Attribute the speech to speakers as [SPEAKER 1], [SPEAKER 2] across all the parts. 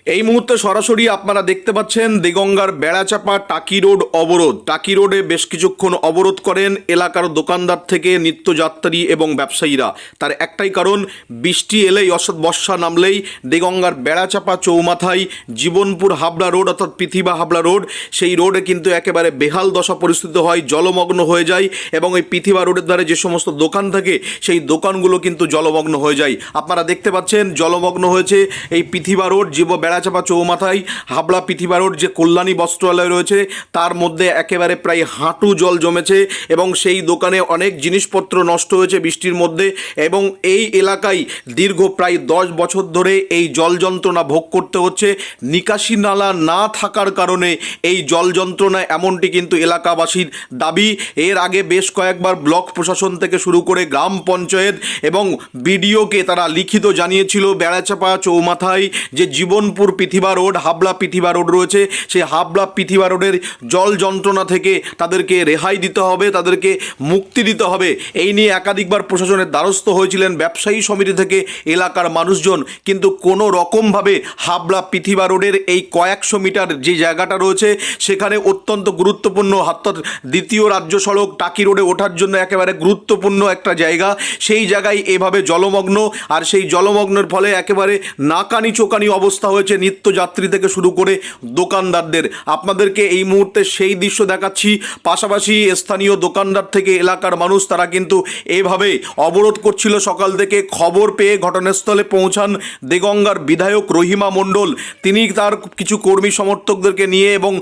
[SPEAKER 1] এই মুহূর্তে সরাসরি আপনারা দেখতে পাচ্ছেন দেগঙ্গার বেড়াচাপা টাকি রোড অবরোধ। টাকি রোডে বেশ কিছুক্ষণ অবরোধ করেন এলাকার দোকানদার থেকে নিত্যযাত্রী এবং ব্যবসায়ীরা। তার একটাই কারণ, বৃষ্টি এলেই অর্থাৎ বর্ষা নামলেই দেগঙ্গার বেড়াচাপা চৌমাথায় জীবনপুর হাবড়া রোড অর্থাৎ পৃথিবা হাবড়া রোড, সেই রোডে কিন্তু একেবারে বেহাল দশা পরিস্থিতি হয়, জলমগ্ন হয়ে যায় এবং ওই পৃথিবা রোডের ধারে যে সমস্ত দোকান থাকে সেই দোকানগুলো কিন্তু জলমগ্ন হয়ে যায়। আপনারা দেখতে পাচ্ছেন জলমগ্ন হয়েছে এই পৃথিবা রোড, বেড়াচাপা চৌমাথায় হাবড়া পৃথিবা রোড যে কল্যাণী বস্ত্রালয় রয়েছে তার মধ্যে একেবারে প্রায় হাঁটু জল জমেছে এবং সেই দোকানে অনেক জিনিসপত্র নষ্ট হয়েছে বৃষ্টির মধ্যে। এবং এই এলাকায় দীর্ঘ প্রায় 10 বছর ধরে এই জল যন্ত্রণা ভোগ করতে হচ্ছে। নিকাশি নালা না থাকার কারণে এই জল যন্ত্রণা, এমনটি কিন্তু এলাকাবাসীর দাবি। এর আগে বেশ কয়েকবার ব্লক প্রশাসন থেকে শুরু করে গ্রাম পঞ্চায়েত এবং বিডিওকে তারা লিখিত জানিয়েছিল বেড়াচাপা চৌমাথায় যে জীবনপুর পৃথিবা রোড, হাবড়া পৃথিবা রোড রয়েছে, সেই হাবড়া পৃথিবা রোডের জল যন্ত্রণা থেকে তাদেরকে রেহাই দিতে হবে, তাদেরকে মুক্তি দিতে হবে। এই নিয়ে একাধিকবার প্রশাসনের দ্বারস্থ হয়েছিলেন ব্যবসায়ী সমিতি থেকে এলাকার মানুষজন, কিন্তু কোনো রকমভাবে হাবড়া পৃথিবা রোডের এই কয়েকশো মিটার যে জায়গাটা রয়েছে সেখানে অত্যন্ত গুরুত্বপূর্ণ, অর্থাৎ দ্বিতীয় রাজ্য সড়ক টাকি রোডে ওঠার জন্য একেবারে গুরুত্বপূর্ণ একটা জায়গা, সেই জায়গায় এভাবে জলমগ্ন। আর সেই জলমগ্নের ফলে একেবারে নাকানি চোকানি অবস্থা হয়েছে নিত্যযাত্রী থেকে শুরু করে দোকানদারদের। আপনাদেরকে এই মুহূর্তে সেই দৃশ্য দেখাচ্ছি। পাশাপাশি স্থানীয় দোকানদার থেকে এলাকার মানুষ তারা কিন্তু এইভাবে অবরোধ করছিল সকাল থেকে। খবর পেয়ে ঘটনাস্থলে পৌঁছান দেগঙ্গার বিধায়ক রহিমা মণ্ডল। তিনি তার কিছু কর্মী সমর্থকদেরকে নিয়ে এবং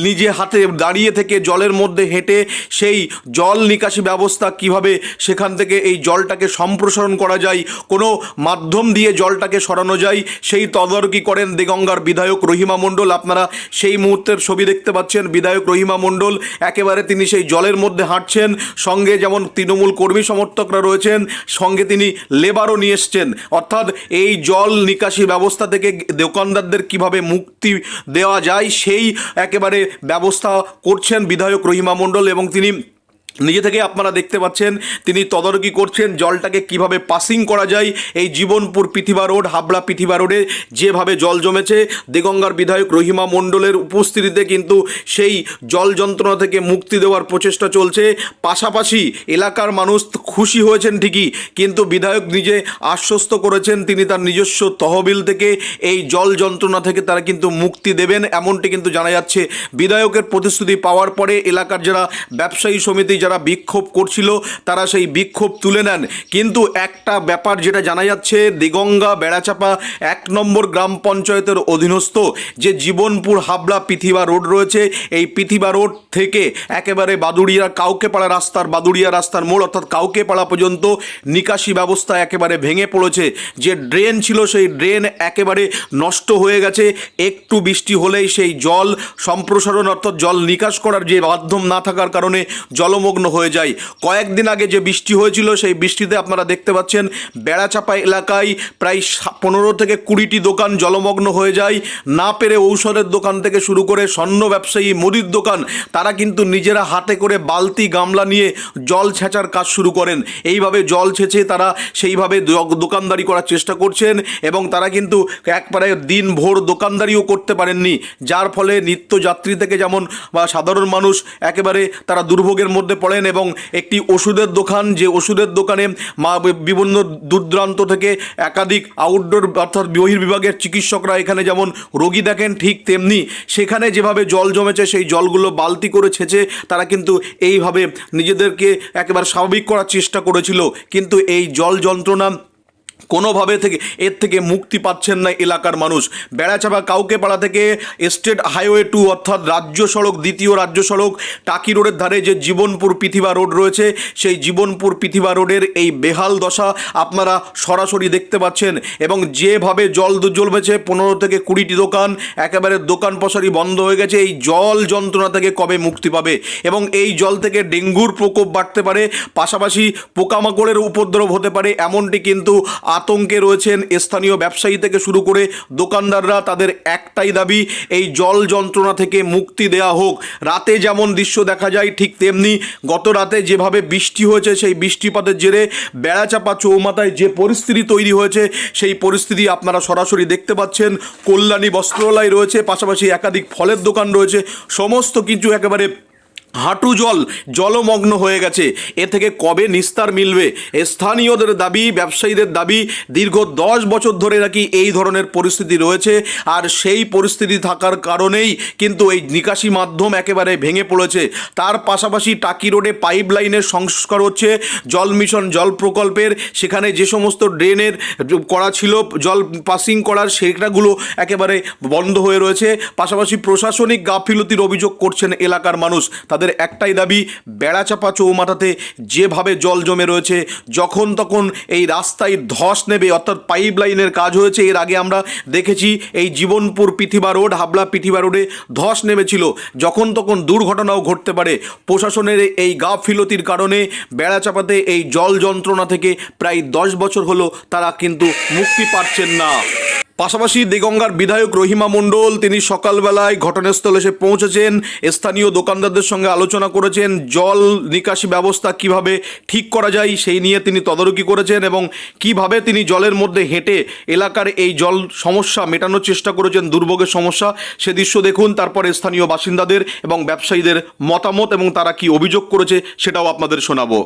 [SPEAKER 1] নিজে হাতে দাঁড়িয়ে থেকে জলের মধ্যে হেঁটে সেই জল নিকাশি ব্যবস্থা কিভাবে সেখান থেকে এই জলটাকে সম্প্রসারণ করা যায়, কোনো মাধ্যম দিয়ে জলটাকে সরানো যায়, সেই তদারকি করেন দেগঙ্গার বিধায়ক রহিমা মণ্ডল। আপনারা সেই মুহূর্তের ছবি দেখতে পাচ্ছেন। বিধায়ক রহিমা মণ্ডল একেবারে তিনি সেই জলের মধ্যে হাঁটছেন, সঙ্গে যেমন তৃণমূল কর্মী সমর্থকরা রয়েছেন, সঙ্গে তিনি লেবারও নিয়ে এসছেন। অর্থাৎ এই জল নিকাশি ব্যবস্থা থেকে দোকানদারদের কিভাবে মুক্তি দেওয়া যায় সেই একেবারে ব্যবস্থা করছেন বিধায়ক রহিমা মণ্ডল। এবং তিনি নিজে থেকে আপনারা দেখতে পাচ্ছেন তিনি তদারকি করছেন জলটাকে কিভাবে পাসিং করা যায়। এই জীবনপুর পৃথিবা রোড, হাবড়া পৃথিবা রোডে যেভাবে জল জমেছে, দেগঙ্গার বিধায়ক রহিমা মণ্ডলের উপস্থিতিতে কিন্তু সেই জল যন্ত্রণা থেকে মুক্তি দেওয়ার প্রচেষ্টা চলছে। পাশাপাশি এলাকার মানুষ খুশি হয়েছেন ঠিকই, কিন্তু বিধায়ক নিজে আশ্বস্ত করেছেন তিনি তার নিজস্ব তহবিল থেকে এই জল যন্ত্রণা থেকে তারা কিন্তু মুক্তি দেবেন, এমনটি কিন্তু জানা যাচ্ছে। বিধায়কের প্রতিশ্রুতি পাওয়ার পরে এলাকার যারা ব্যবসায়ী সমিতি যারা বিক্ষোভ করছিল তারা সেই বিক্ষোভ তুলে নেন। কিন্তু একটা ব্যাপার যেটা জানা যাচ্ছে, দেগঙ্গা বেড়াচাপা 1 নম্বর গ্রাম পঞ্চায়েতের অধীনস্থ যে জীবনপুর হাবড়া পৃথিবা রোড রয়েছে, এই পৃথিবা রোড থেকে একেবারে কাউকেপাড়া রাস্তার মোড় অর্থাৎ কাউকেপাড়া পর্যন্ত নিকাশি ব্যবস্থা একেবারে ভেঙে পড়েছে। যে ড্রেন ছিল সেই ড্রেন একেবারে নষ্ট হয়ে গেছে। একটু বৃষ্টি হলেই সেই জল সম্প্রসারণ অর্থাৎ জল নিকাশ করার যে মাধ্যম না থাকার কারণে জলমগ্ন হয়ে যায়। কয়েকদিন আগে যে বৃষ্টি হয়েছিল সেই বৃষ্টিতে আপনারা দেখতে পাচ্ছেন বেড়াচাপা এলাকায় প্রায় 15 থেকে 20টি দোকান জলমগ্ন হয়ে যায়। না পেরে ঔষধের দোকান থেকে শুরু করে স্বর্ণ ব্যবসায়ী, মুদির দোকান, তারা কিন্তু নিজেরা হাতে করে বালতি গামলা নিয়ে জল ছেঁচার কাজ শুরু করেন। এইভাবে জল ছেঁচে তারা সেইভাবে দোকানদারি করার চেষ্টা করছেন এবং তারা কিন্তু একবারে দিন ভোর দোকানদারিও করতে পারেননি, যার ফলে নিত্যযাত্রী থেকে যেমন বা সাধারণ মানুষ একেবারে তারা দুর্ভোগের মধ্যে পড়েন। এবং একটি ওষুধের দোকান, যে ওষুধের দোকানে বিভিন্ন দূরদূরান্ত থেকে একাধিক আউটডোর অর্থাৎ বহির্বিভাগের চিকিৎসকরা এখানে যেমন রোগী দেখেন, ঠিক তেমনি সেখানে যেভাবে জল জমেছে সেই জলগুলো বালতি করে ছেঁচে তারা কিন্তু এইভাবে নিজেদেরকে একেবারে স্বাভাবিক করার চেষ্টা করেছিল। কিন্তু এই জল যন্ত্রণা কোনোভাবে এর থেকে মুক্তি পাচ্ছেন না এলাকার মানুষ। বেড়াচাপা কাউকেপাড়া থেকে স্টেট হাইওয়ে 2 অর্থাৎ রাজ্য সড়ক, দ্বিতীয় রাজ্য সড়ক টাকি রোডের ধারে যে জীবনপুর পৃথিবা রোড রয়েছে, সেই জীবনপুর পৃথিবা রোডের এই বেহাল দশা আপনারা সরাসরি দেখতে পাচ্ছেন। এবং যেভাবে জল জ্বলবেছে 15 থেকে 20টি দোকান একেবারে দোকান পসারি বন্ধ হয়ে গেছে। এই জল যন্ত্রণা থেকে কবে মুক্তি পাবে? এবং এই জল থেকে ডেঙ্গুর প্রকোপ বাড়তে পারে, পাশাপাশি পোকামাকড়ের উপদ্রব হতে পারে, এমনটি কিন্তু আতঙ্কে রয়েছেন স্থানীয় ব্যবসায়ী থেকে শুরু করে দোকানদাররা। তাদের একটাই দাবি, এই জল যন্ত্রণা থেকে মুক্তি দেওয়া হোক। রাতে যেমন দৃশ্য দেখা যায় ঠিক তেমনি গত রাতে যেভাবে বৃষ্টি হয়েছে, সেই বৃষ্টিপাতের জেরে বেড়াচাপা চৌমাথায় যে পরিস্থিতি তৈরি হয়েছে সেই পরিস্থিতি আপনারা সরাসরি দেখতে পাচ্ছেন। কল্যাণী বস্ত্রালয় রয়েছে, পাশাপাশি একাধিক ফলের দোকান রয়েছে, সমস্ত কিছু একেবারে হাঁটু জলমগ্ন হয়ে গেছে। এ থেকে কবে নিস্তার মিলবে? স্থানীয়দের দাবি, ব্যবসায়ীদের দাবি, দীর্ঘ 10 বছর ধরে নাকি এই ধরনের পরিস্থিতি রয়েছে, আর সেই পরিস্থিতি থাকার কারণেই কিন্তু এই নিকাশি মাধ্যম একেবারে ভেঙে পড়েছে। তার পাশাপাশি টাকি রোডে পাইপ লাইনের সংস্কার হচ্ছে, জল মিশন জল প্রকল্পের, সেখানে যে সমস্ত ড্রেনের করা ছিল জল পাসিং করার, সেটাগুলো একেবারে বন্ধ হয়ে রয়েছে। পাশাপাশি প্রশাসনিক গাফিলতির অভিযোগ করছেন এলাকার মানুষ। তাদের একটাই দাবি, বেড়াচাপা চৌমাথাতে যেভাবে জল জমে রয়েছে, যখন তখন এই রাস্তায় ধস নেবে, অর্থাৎ পাইপ লাইনের কাজ হয়েছে। এর আগে আমরা দেখেছি এই জীবনপুর পিথিবা রোড, হাবলা পিথিবা রোডে ধস নেমেছিল, যখন তখন দুর্ঘটনাও ঘটতে পারে। প্রশাসনের এই গাফিলতির কারণে বেড়াচাপাতে এই জল যন্ত্রণা থেকে প্রায় 10 বছর হলো তারা কিন্তু মুক্তি পাচ্ছেন না। পাশাপাশি দেগঙ্গার বিধায়ক রহিমা মণ্ডল তিনি সকালবেলায় ঘটনাস্থলে এসে পৌঁছেছেন, স্থানীয় দোকানদারদের সঙ্গে আলোচনা করেছেন, জল নিকাশি ব্যবস্থা কিভাবে ঠিক করা যায় সেই নিয়ে তিনি তদারকি করেছেন, এবং কিভাবে তিনি জলের মধ্যে হেঁটে এলাকার এই জল সমস্যা মেটানোর চেষ্টা করেছেন, দুর্ভোগের সমস্যা। সে দৃশ্য দেখুন, তারপরে স্থানীয় বাসিন্দাদের এবং ব্যবসায়ীদের মতামত এবং তারা কি অভিযোগ করেছে সেটাও আপনাদের শোনাবো।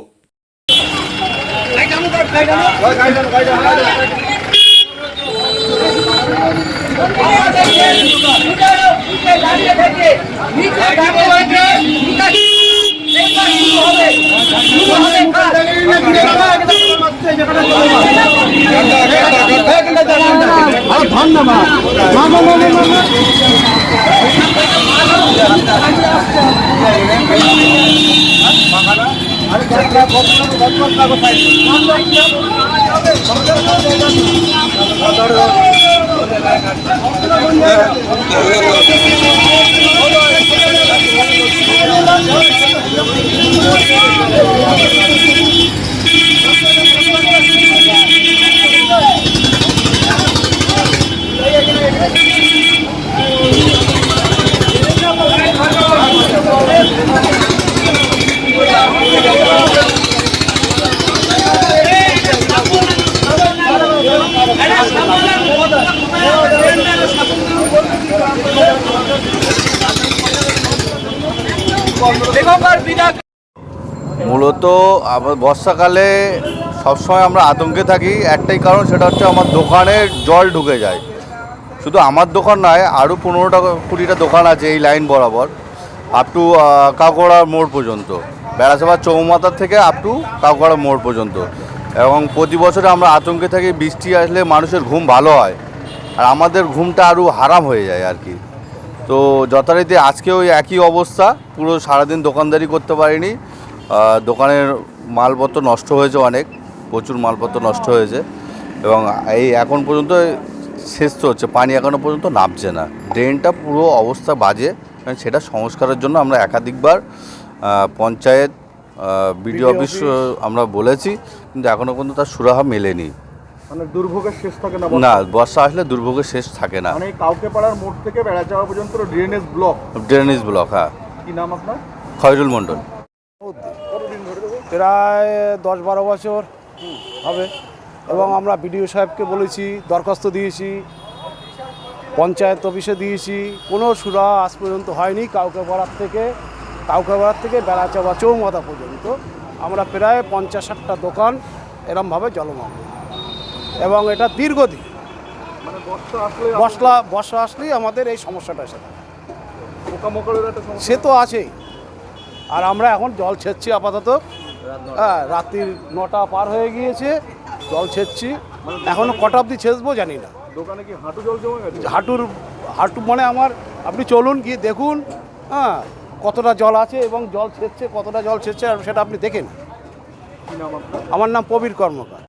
[SPEAKER 2] মূলত বর্ষাকালে সবসময় আমরা আতঙ্কে থাকি, একটাই কারণ, সেটা হচ্ছে আমার দোকানে জল ঢুকে যায়। শুধু আমার দোকান নয়, আরও 15-20টা দোকান আছে এই লাইন বরাবর, আপ টু কাউকড়া মোড় পর্যন্ত, বেড়াচাপা চৌমাথার থেকে আপ টু কাউকড়া মোড় পর্যন্ত। এবং প্রতি বছরে আমরা আতঙ্কে থাকি, বৃষ্টি আসলে মানুষের ঘুম ভালো হয়, আর আমাদের ঘুমটা আরও হারাম হয়ে যায় আর কি। তো যথারীতি আজকেও একই অবস্থা, পুরো সারাদিন দোকানদারি করতে পারিনি, দোকানের মালপত্র নষ্ট হয়েছে, অনেক প্রচুর মালপত্র নষ্ট হয়েছে, এবং এই এখন পর্যন্ত শেষ তো হচ্ছে, পানি এখনও পর্যন্ত নামছে না, ড্রেনটা পুরো অবস্থা বাজে। সেটা সংস্কারের জন্য আমরা একাধিকবার পঞ্চায়েত, বিডিও অফিস আমরা বলেছি, কিন্তু এখনও পর্যন্ত তার সুরাহা মেলেনি।
[SPEAKER 3] মানে দুর্ভোগের শেষ থাকে না?
[SPEAKER 2] না, বর্ষা আসলে দুর্ভোগের শেষ থাকে না।
[SPEAKER 3] মানে কাউকে পাড়ার মোড় থেকে বেড়াচাপা পর্যন্ত ড্রেনেজ ব্লক। হ্যাঁ। কি নাম আপনার?
[SPEAKER 2] খয়রুল মণ্ডল।
[SPEAKER 3] কতদিন ধরে?
[SPEAKER 4] প্রায় 10-12 বছর হবে, এবং আমরা বিডিও সাহেবকে বলেছি, দরখাস্ত দিয়েছি, পঞ্চায়েত অফিসে দিয়েছি, কোনো সুরাহা আজ পর্যন্ত হয়নি। কাউকেপাড়ার থেকে বেড়াচাপা চৌমাথা পর্যন্ত আমরা প্রায় 50-60টা দোকান এরমভাবে জলমগ্ন, এবং এটা দীর্ঘদিন।
[SPEAKER 3] মানে বর্ষা
[SPEAKER 4] আসলেই আমাদের এই সমস্যাটা এসে থাকে।
[SPEAKER 3] পোকামাকড়ের একটা সমস্যা
[SPEAKER 4] সে তো আছেই, আর আমরা এখন জল ছেচ্ছি আপাতত। হ্যাঁ, রাত্রির 9টা পার হয়ে গিয়েছে, জল ছেচ্ছি, এখনও কটা অবধি ছেচবো জানি না।
[SPEAKER 3] দোকানে কি হাঁটু জল জমে গেছে?
[SPEAKER 4] হাঁটু মানে আমার, আপনি চলুন গিয়ে দেখুন, হ্যাঁ, কতটা জল আছে এবং জল ছেচ্ছে, কতটা জল ছেচ্ছে, আর সেটা আপনি দেখেন।
[SPEAKER 3] কি নাম আপনার?
[SPEAKER 4] আমার নাম প্রবীর কর্মকার।